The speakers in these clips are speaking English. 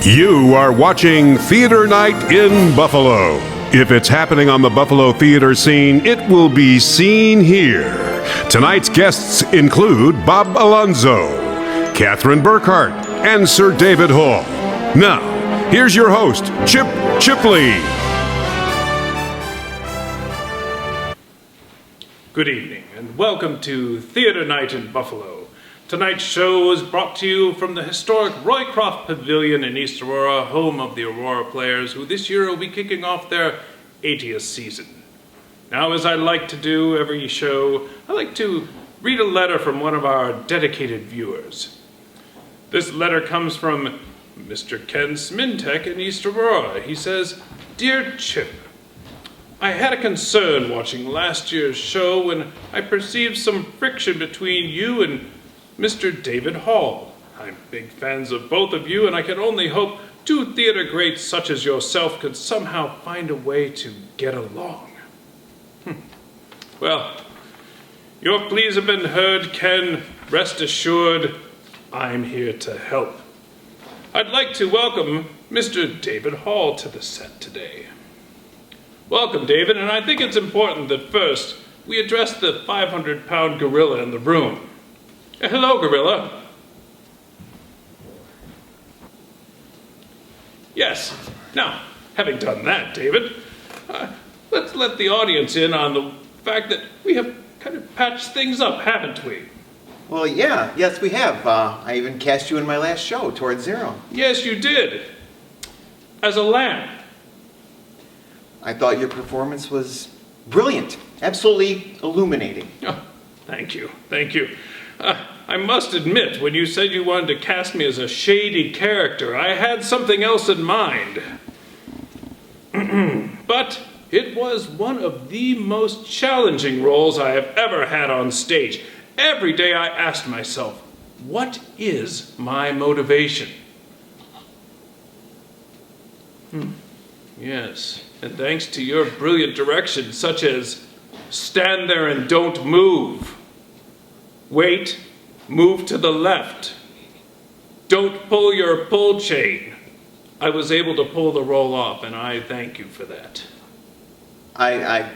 You are watching Theater Night in Buffalo. If it's happening on the Buffalo theater scene, it will be seen here. Tonight's guests include Bob Alonzo, Catherine Burkhardt, and Sir David Hall. Now, here's your host, Chip Chipley. Good evening, and welcome to Theater Night in Buffalo. Tonight's show is brought to you from the historic Roycroft Pavilion in East Aurora, home of the Aurora Players, who this year will be kicking off their 80th season. Now, as I like to do every show, I like to read a letter from one of our dedicated viewers. This letter comes from Mr. Ken Smintek in East Aurora. He says, "Dear Chip, I had a concern watching last year's show when I perceived some friction between you and Mr. David Hall. I'm big fans of both of you, and I can only hope two theater greats such as yourself could somehow find a way to get along." Well, your pleas have been heard, Ken. Rest assured, I'm here to help. I'd like to welcome Mr. David Hall to the set today. Welcome, David, and I think it's important that first we address the 500-pound gorilla in the room. Hello, gorilla. Yes. Now, having done that, David, let's let the audience in on the fact that we have kind of patched things up, haven't we? Well, yes, we have. I even cast you in my last show, Toward Zero. Yes, you did. As a lamb. I thought your performance was brilliant, absolutely illuminating. Oh, thank you. I must admit, when you said you wanted to cast me as a shady character, I had something else in mind. But it was one of the most challenging roles I have ever had on stage. Every day I asked myself, what is my motivation? Yes, and thanks to your brilliant direction, such as stand there and don't move. Wait, move to the left. Don't pull your pull chain. I was able to pull the role off, and I thank you for that. I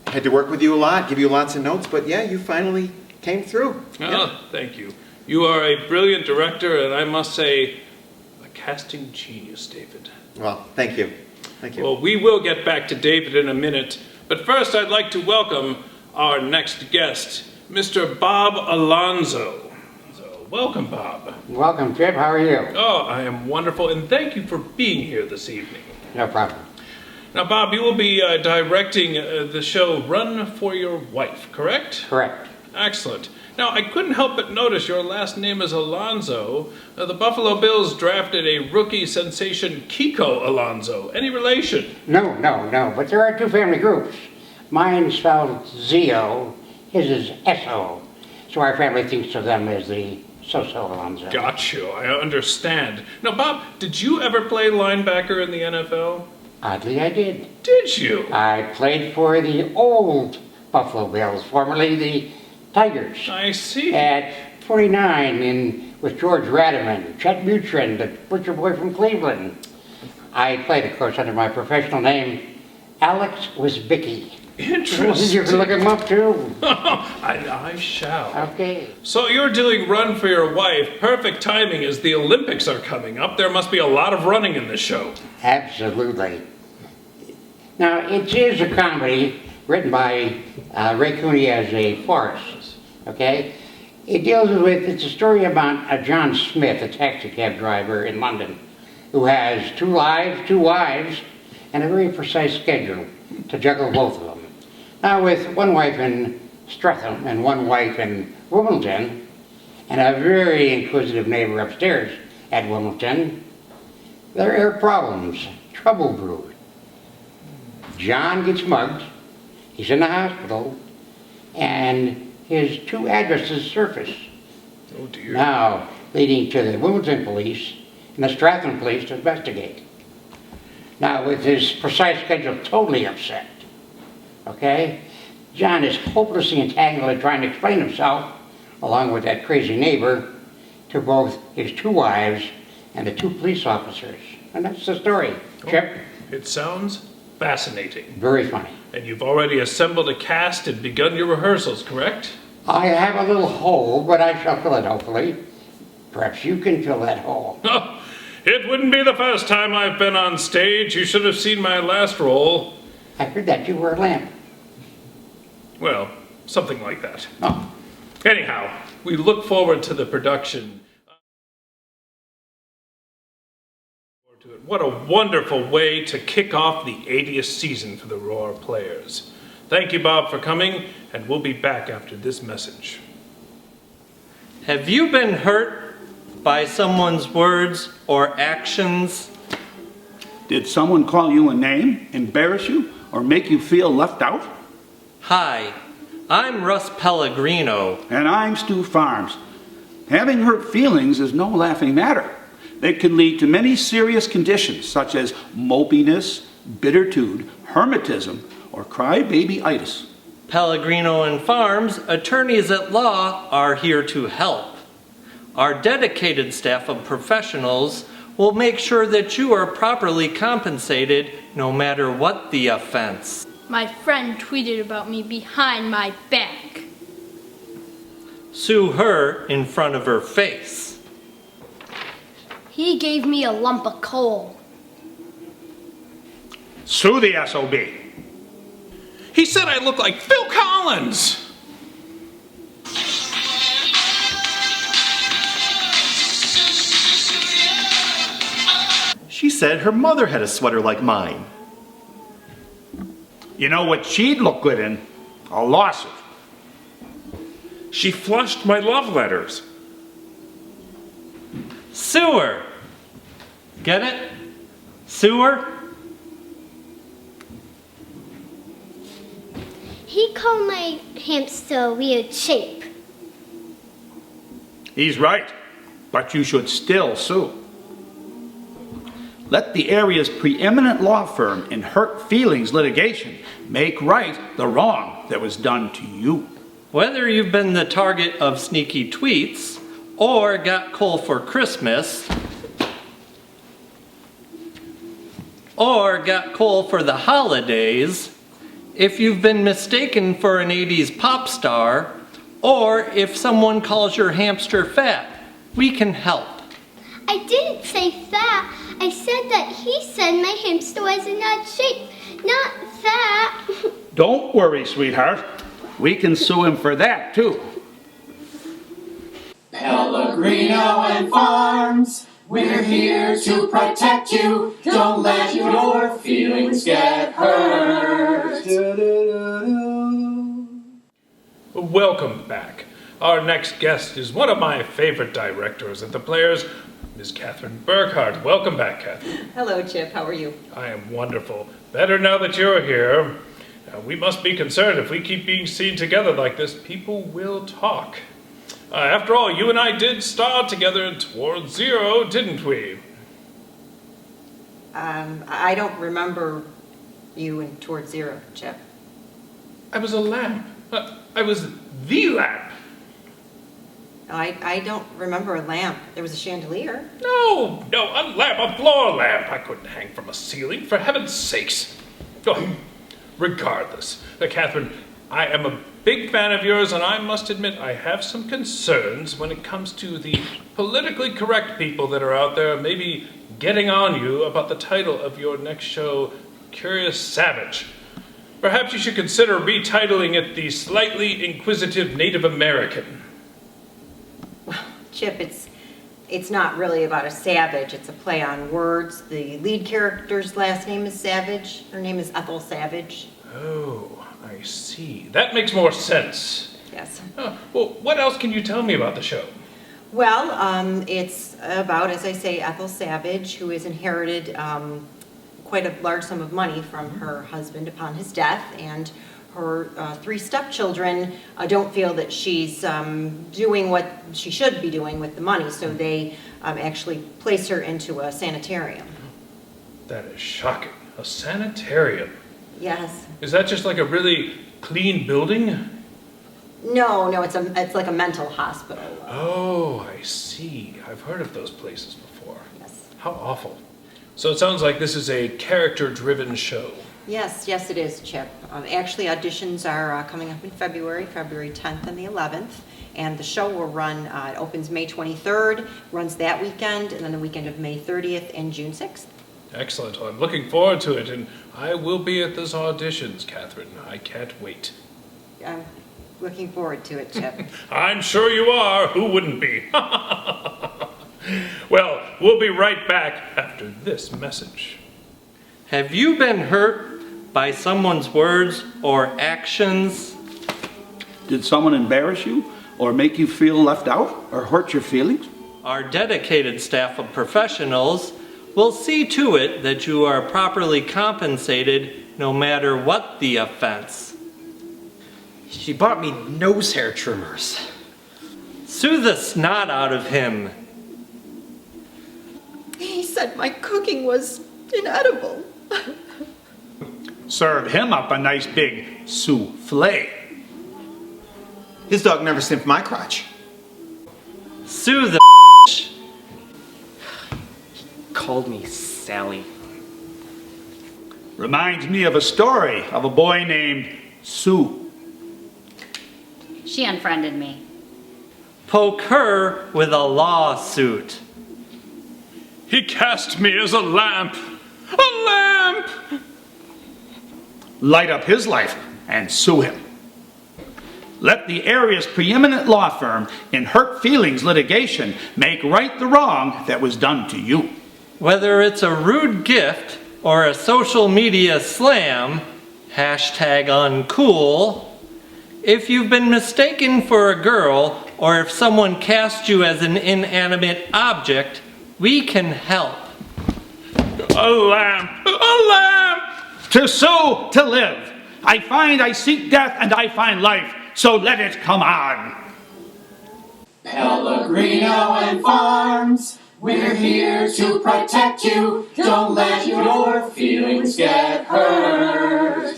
had to work with you a lot, give you lots of notes, but yeah, you finally came through. Oh, thank you. You are a brilliant director, and I must say, a casting genius, David. Well, thank you. Thank you. Well, we will get back to David in a minute, but first I'd like to welcome our next guest, Mr. Bob Alonzo. So, welcome, Bob. Welcome, Chip. How are you? Oh, I am wonderful, and thank you for being here this evening. No problem. Now, Bob, you will be directing the show Run for Your Wife, correct? Correct. Excellent. Now, I couldn't help but notice your last name is Alonzo. The Buffalo Bills drafted a rookie sensation, Kiko Alonzo. Any relation? No, but there are two family groups. Mine's spelled Z-O, his is S-O. So our family thinks of them as the So-So Alonzo. Got you. I understand. Now, Bob, did you ever play linebacker in the NFL? Oddly, I did. Did you? I played for the old Buffalo Bills, formerly the Tigers. I see. At 49 with George Radiman, Chet Butryn, the butcher boy from Cleveland. I played, of course, under my professional name, Alex Wisbicki. Interesting. You can look him up, too. I shall. Okay. So you're doing Run for Your Wife. Perfect timing as the Olympics are coming up. There must be a lot of running in this show. Absolutely. Now, it is a comedy written by Ray Cooney as a farce, okay? It deals with, it's a story about a John Smith, a taxi cab driver in London, who has two wives, and a very precise schedule to juggle both of them. Now, with one wife in Streatham and one wife in Wilmington, and a very inquisitive neighbor upstairs at Wilmington, there are problems, trouble brewed. John gets mugged, he's in the hospital, and his two addresses surface. Oh dear. Now, leading to the Wilmington police and the Stratham police to investigate. Now, with his precise schedule totally upset, okay, John is hopelessly entangled in trying to explain himself, along with that crazy neighbor, to both his two wives and the 2 police officers. And that's the story. Chip? It sounds fascinating. Very funny. And you've already assembled a cast and begun your rehearsals, correct? I have a little hole, but I shall fill it, hopefully. Perhaps you can fill that hole. Oh, it wouldn't be the first time I've been on stage. You should have seen my last role. I heard that you were a lamp. Well, something like that. Oh, Anyhow, we look forward to the production. What a wonderful way to kick off the 80th season for the Roar players. Thank you, Bob, for coming, and we'll be back after this message. Have you been hurt by someone's words or actions? Did someone call you a name, embarrass you, or make you feel left out? Hi, I'm Russ Pellegrino. And I'm Stu Farms. Having hurt feelings is no laughing matter. They can lead to many serious conditions such as mopiness, bittertude, hermetism, or crybaby-itis. Pellegrino and Farms, attorneys at law, are here to help. Our dedicated staff of professionals will make sure that you are properly compensated no matter what the offense. My friend tweeted about me behind my back. Sue her in front of her face. He gave me a lump of coal. Sue the SOB. He said I look like Phil Collins! She said her mother had a sweater like mine. You know what she'd look good in? A lawsuit. She flushed my love letters. Sewer. Get it? Sewer? He called my hamster a weird shape. He's right, but you should still sue. Let the area's preeminent law firm in hurt feelings litigation make right the wrong that was done to you. Whether you've been the target of sneaky tweets or got coal for Christmas or got coal for the holidays, if you've been mistaken for an 80s pop star, or if someone calls your hamster fat, we can help. I didn't say fat. I said that he said my hamster was in odd shape, not fat. Don't worry, sweetheart. We can sue him for that, too. Pellegrino and Farms, we're here to protect you. Don't let your feelings get hurt. Welcome back. Our next guest is one of my favorite directors at the Players, Ms. Catherine Burkhardt. Welcome back, Catherine. Hello, Chip. How are you? I am wonderful. Better now that you're here. We must be concerned if we keep being seen together like this, people will talk. After all, you and I did star together in Towards Zero, didn't we? I don't remember you in Towards Zero, Chip. I was a lamp. I was the lamp. I don't remember a lamp. There was a chandelier. No, a lamp, a floor lamp. I couldn't hang from a ceiling, for heaven's sakes. Oh, regardless, Catherine, I am a big fan of yours, and I must admit I have some concerns when it comes to the politically correct people that are out there maybe getting on you about the title of your next show, Curious Savage. Perhaps you should consider retitling it The Slightly Inquisitive Native American. Chip, it's not really about a savage. It's a play on words. The lead character's last name is Savage. Her name is Ethel Savage. Oh, I see. That makes more sense. Yes. Oh, well, what else can you tell me about the show? Well, it's about, as I say, Ethel Savage, who has inherited quite a large sum of money from her husband upon his death, and her 3 stepchildren don't feel that she's doing what she should be doing with the money, so they actually place her into a sanitarium. That is shocking. A sanitarium? Yes. Is that just like a really clean building? No, it's like a mental hospital. Oh, I see. I've heard of those places before. Yes. How awful. So it sounds like this is a character-driven show. Yes, yes, it is, Chip. Actually, auditions are coming up in February 10th and the 11th. And the show will run, it opens May 23rd, runs that weekend, and then the weekend of May 30th and June 6th. Excellent. Well, I'm looking forward to it, and I will be at those auditions, Catherine. I can't wait. I'm looking forward to it, Chip. I'm sure you are. Who wouldn't be? Well, we'll be right back after this message. Have you been hurt by someone's words or actions? Did someone embarrass you or make you feel left out or hurt your feelings? Our dedicated staff of professionals will see to it that you are properly compensated no matter what the offense. She bought me nose hair trimmers. Sue the snot out of him. He said my cooking was inedible. Serve him up a nice big souffle. His dog never sniffed my crotch. Sue the Called me Sally. Reminds me of a story of a boy named Sue. She unfriended me. poke her with a lawsuit. He cast me as a lamp. A lamp! Light up his life and sue him. Let the area's preeminent law firm in hurt feelings litigation make right the wrong that was done to you. Whether it's a rude gift or a social media slam, hashtag uncool, if you've been mistaken for a girl or if someone cast you as an inanimate object, we can help. A lamp! A lamp! To sue, to live. I find I seek death and I find life, so let it come on. Pellegrino and Farms, we're here to protect you. Don't let your feelings get hurt.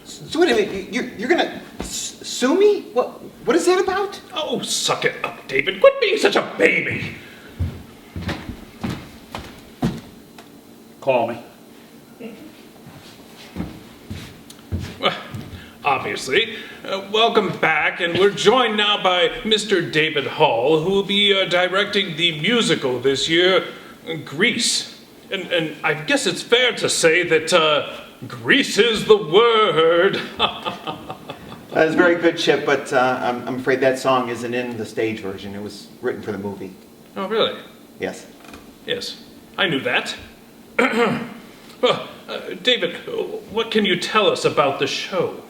So wait a minute, you're gonna sue me? What is that about? Oh, suck it up, David. Quit being such a baby. Call me. Well, obviously. Welcome back, and we're joined now by Mr. David Hall, who will be directing the musical this year, Grease. And I guess it's fair to say that Grease is the word. That was very good, Chip, but I'm afraid that song isn't in the stage version. It was written for the movie. Oh, really? Yes. Yes, I knew that. Well, David, what can you tell us about the show?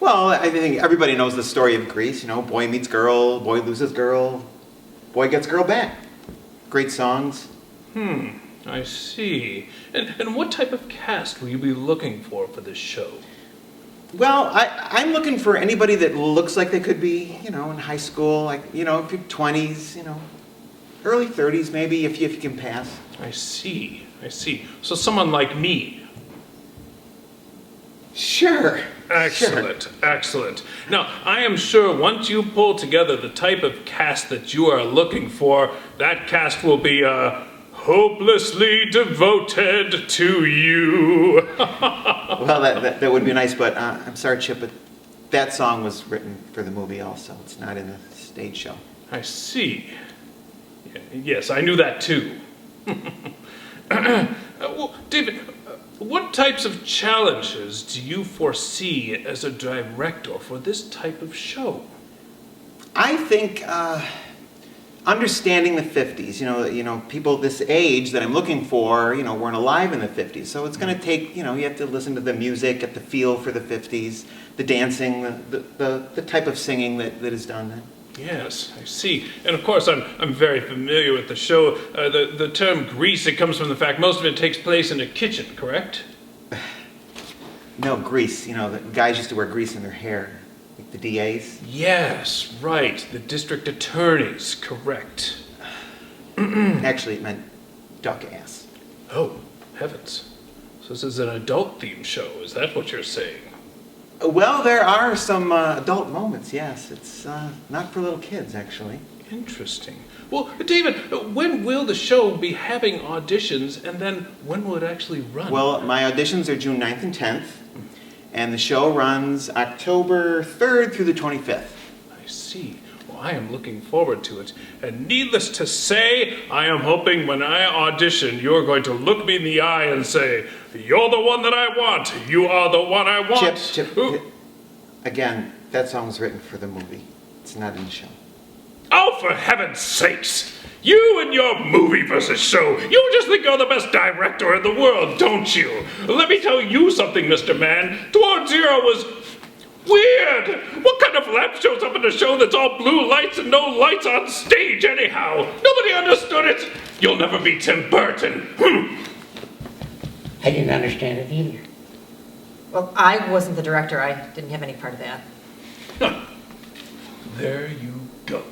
Well, I think everybody knows the story of Grease. You know, boy meets girl, boy loses girl, boy gets girl back. Great songs. I see. And what type of cast will you be looking for this show? Well, I'm looking for anybody that looks like they could be, you know, in high school, like, you know, if you're 20s, you know, early 30s maybe, if you can pass. I see. So someone like me. Sure. Excellent. Now, I am sure once you pull together the type of cast that you are looking for, that cast will be hopelessly devoted to you. Well, that would be nice, but I'm sorry, Chip, but that song was written for the movie also. It's not in the stage show. I see. Yes, I knew that too. Well, David, what types of challenges do you foresee as a director for this type of show? I think understanding the 50s, you know, people this age that I'm looking for, you know, weren't alive in the 50s. So it's going to take, you know, you have to listen to the music, get the feel for the 50s, the dancing, the type of singing that is done then. Yes, I see. And of course, I'm very familiar with the show. The term grease, it comes from the fact most of it takes place in a kitchen, correct? No, grease. You know, the guys used to wear grease in their hair, like the DAs. Yes, right. The district attorneys, correct. Actually, it meant duck ass. Oh, heavens. So this is an adult-themed show, is that what you're saying? Well, there are some adult moments, yes. It's not for little kids, actually. Interesting. Well, David, when will the show be having auditions, and then when will it actually run? Well, my auditions are June 9th and 10th, and the show runs October 3rd through the 25th. I see. Well, I am looking forward to it. And needless to say, I am hoping when I audition, you're going to look me in the eye and say, "You're the one that I want. You are the one I want." Chip, again, that song was written for the movie. It's not in the show. Oh, for heaven's sakes! You and your movie versus show, you just think you're the best director in the world, don't you? Let me tell you something, Mr. Man. Toward Zero was weird. What kind of lap shows up in a show that's all blue lights and no lights on stage anyhow? Nobody understood it. You'll never be Tim Burton. I didn't understand it either. Well, I wasn't the director. I didn't have any part of that. There you go.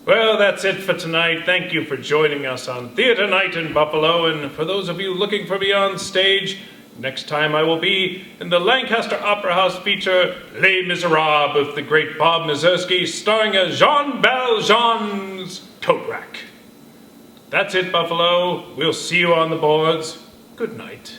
Well, that's it for tonight. Thank you for joining us on Theater Night in Buffalo. And for those of you looking for me on stage, next time I will be in the Lancaster Opera House feature Les Miserables with the great Bob Mazursky, starring as Jean Valjean's coat rack. That's it, Buffalo. We'll see you on the boards. Good night.